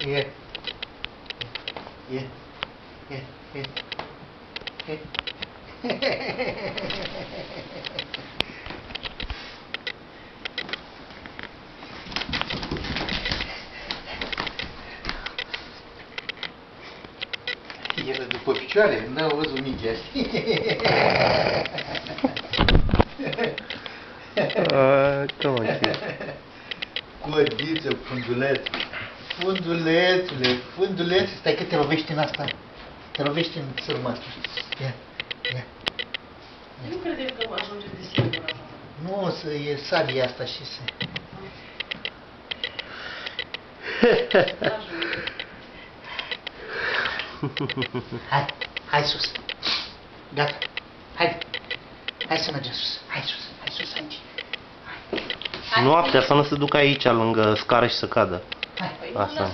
E. E. E. E. E. El după picioare, n-au văzut mingea. Codiță, funduleț. Fundulețule, funduleț. Stai că te lovești în asta. Te lovești în sârma asta. Ia, ia. Nu credeam că ajunge de singur așa. Nu, e sabia asta și se... Hai, hai sus. Gata. Hai. Hai să mergem sus. Hai sus. Hai sus aici. Noaptea să nu se ducă aici lângă scară și să cadă. Hai. Păi nu lăsăm.